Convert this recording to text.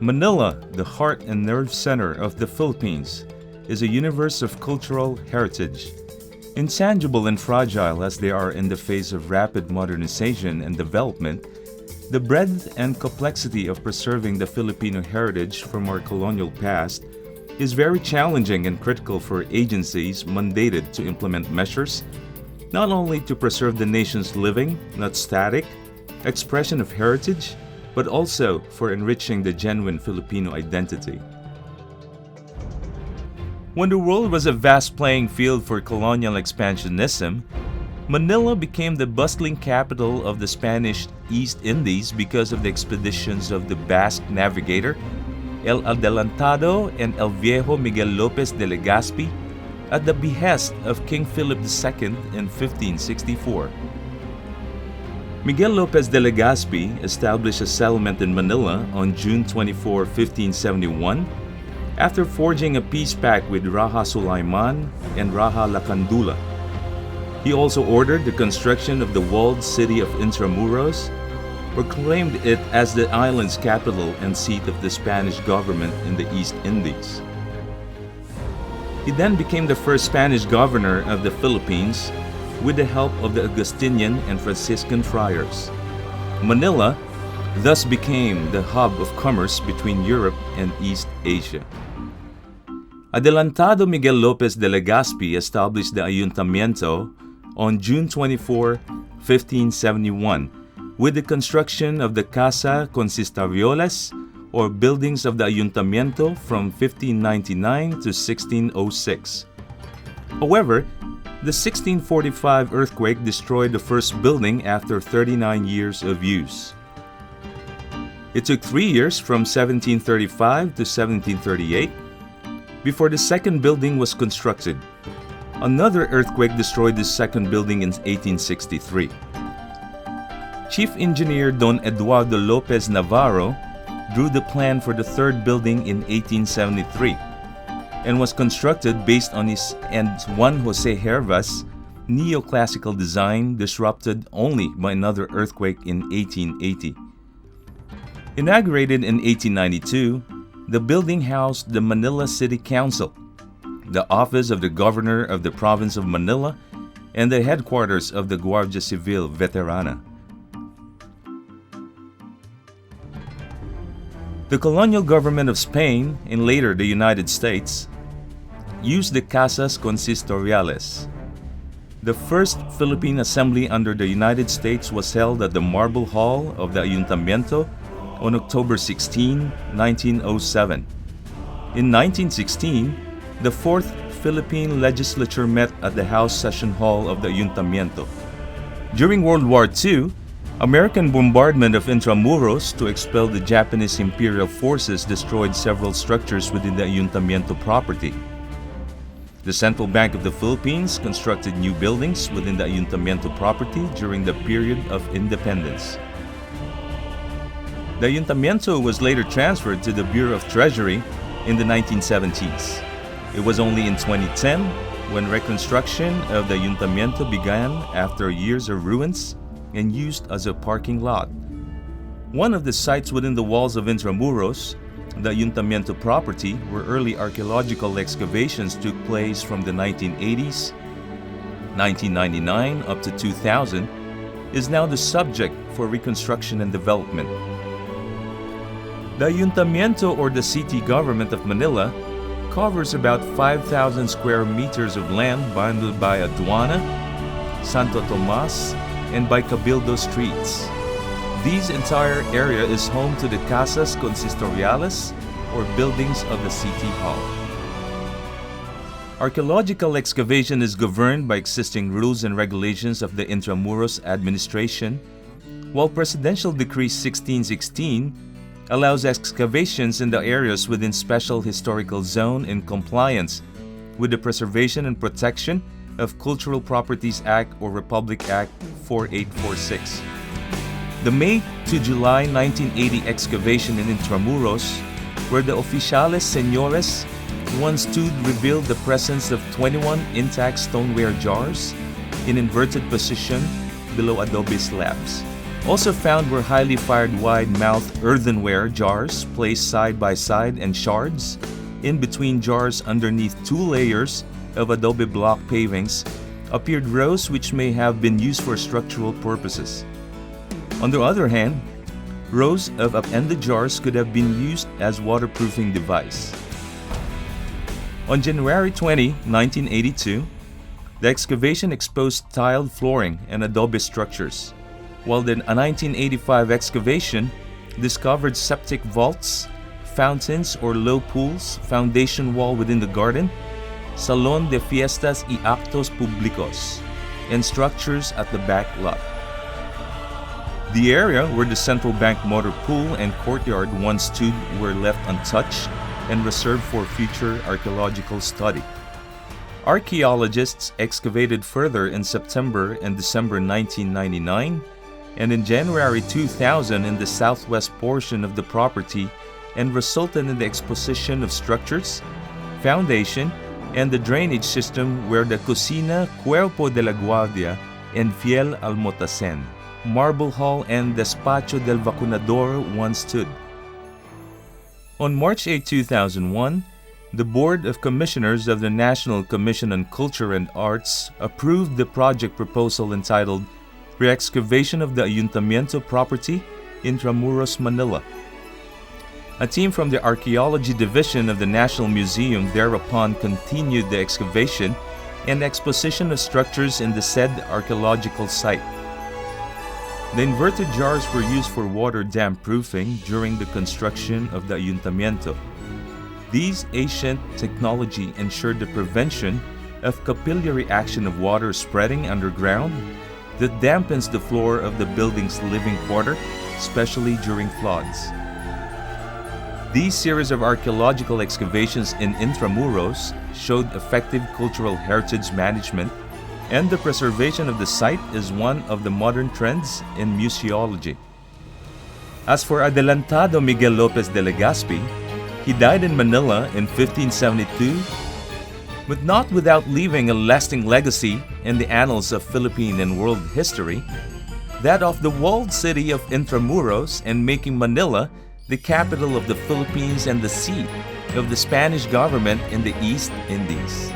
Manila, the heart and nerve center of the Philippines, is a universe of cultural heritage. Intangible and fragile as they are in the face of rapid modernization and development, the breadth and complexity of preserving the Filipino heritage from our colonial past is very challenging and critical for agencies mandated to implement measures not only to preserve the nation's living, not static, expression of heritage, but also for enriching the genuine Filipino identity. When the world was a vast playing field for colonial expansionism, Manila became the bustling capital of the Spanish East Indies because of the expeditions of the Basque navigator El Adelantado and El Viejo Miguel Lopez de Legazpi at the behest of King Philip II in 1564. Miguel Lopez de Legazpi established a settlement in Manila on June 24, 1571, after forging a peace pact with Raja Sulaiman and Raja Lacandula. He also ordered the construction of the walled city of Intramuros, proclaimed it as the island's capital and seat of the Spanish government in the East Indies. He then became the first Spanish governor of the Philippines with the help of the Augustinian and Franciscan friars. Manila thus became the hub of commerce between Europe and East Asia. Adelantado Miguel Lopez de Legazpi established the Ayuntamiento on June 24, 1571, with the construction of the Casa Consistorioles, or buildings of the Ayuntamiento from 1599 to 1606. However, the 1645 earthquake destroyed the first building after 39 years of use. It took 3 years from 1735 to 1738 before the second building was constructed. Another earthquake destroyed the second building in 1863. Chief Engineer Don Eduardo Lopez Navarro drew the plan for the third building in 1873 and was constructed based on his and Juan Jose Hervas' neoclassical design, disrupted only by another earthquake in 1880. Inaugurated in 1892, the building housed the Manila City Council, the office of the governor of the province of Manila, and the headquarters of the Guardia Civil Veterana. The colonial government of Spain, and later the United States, used the Casas Consistoriales. The first Philippine assembly under the United States was held at the Marble Hall of the Ayuntamiento on October 16, 1907. In 1916, the Fourth Philippine Legislature met at the House Session Hall of the Ayuntamiento. During World War II, American bombardment of Intramuros to expel the Japanese imperial forces destroyed several structures within the Ayuntamiento property. The Central Bank of the Philippines constructed new buildings within the Ayuntamiento property during the period of independence. The Ayuntamiento was later transferred to the Bureau of Treasury in the 1970s. It was only in 2010 when reconstruction of the Ayuntamiento began after years of ruins and used as a parking lot. One of the sites within the walls of Intramuros, the Ayuntamiento property, where early archaeological excavations took place from the 1980s, 1999 up to 2000, is now the subject for reconstruction and development. The Ayuntamiento, or the city government of Manila, covers about 5,000 square meters of land bounded by Aduana, Santo Tomas, and by Cabildo streets. This entire area is home to the Casas Consistoriales, or buildings of the City Hall. Archaeological excavation is governed by existing rules and regulations of the Intramuros administration, while Presidential Decree 1616 allows excavations in the areas within Special Historical Zone in compliance with the Preservation and Protection of Cultural Properties Act, or Republic Act 4846. The May to July 1980 excavation in Intramuros, where the Oficiales Señores once stood, revealed the presence of 21 intact stoneware jars in inverted position below adobe slabs. Also found were highly fired wide-mouthed earthenware jars placed side by side and shards in between jars underneath 2 layers of adobe block pavings appeared rows which may have been used for structural purposes. On the other hand, rows of upended jars could have been used as waterproofing device. On January 20, 1982, the excavation exposed tiled flooring and adobe structures, while the 1985 excavation discovered septic vaults, fountains or low pools, foundation wall within the garden, salon de fiestas y actos públicos, and structures at the back lot. The area where the central bank motor pool and courtyard once stood were left untouched and reserved for future archaeological study. Archaeologists excavated further in September and December 1999 and in January 2000 in the southwest portion of the property and resulted in the exposition of structures, foundation, and the drainage system where the Cocina, Cuerpo de la Guardia, and Fiel Almotacen, Marble Hall, and Despacho del Vacunador once stood. On March 8, 2001, the Board of Commissioners of the National Commission on Culture and Arts approved the project proposal entitled Re-excavation of the Ayuntamiento property, Intramuros, Manila. A team from the Archaeology Division of the National Museum thereupon continued the excavation and exposition of structures in the said archaeological site. The inverted jars were used for water dam proofing during the construction of the Ayuntamiento. These ancient technology ensured the prevention of capillary action of water spreading underground that dampens the floor of the building's living quarter, especially during floods. These series of archaeological excavations in Intramuros showed effective cultural heritage management, and the preservation of the site is one of the modern trends in museology. As for Adelantado Miguel Lopez de Legazpi, he died in Manila in 1572, but not without leaving a lasting legacy in the annals of Philippine and world history, that of the walled city of Intramuros and making Manila the capital of the Philippines and the seat of the Spanish government in the East Indies.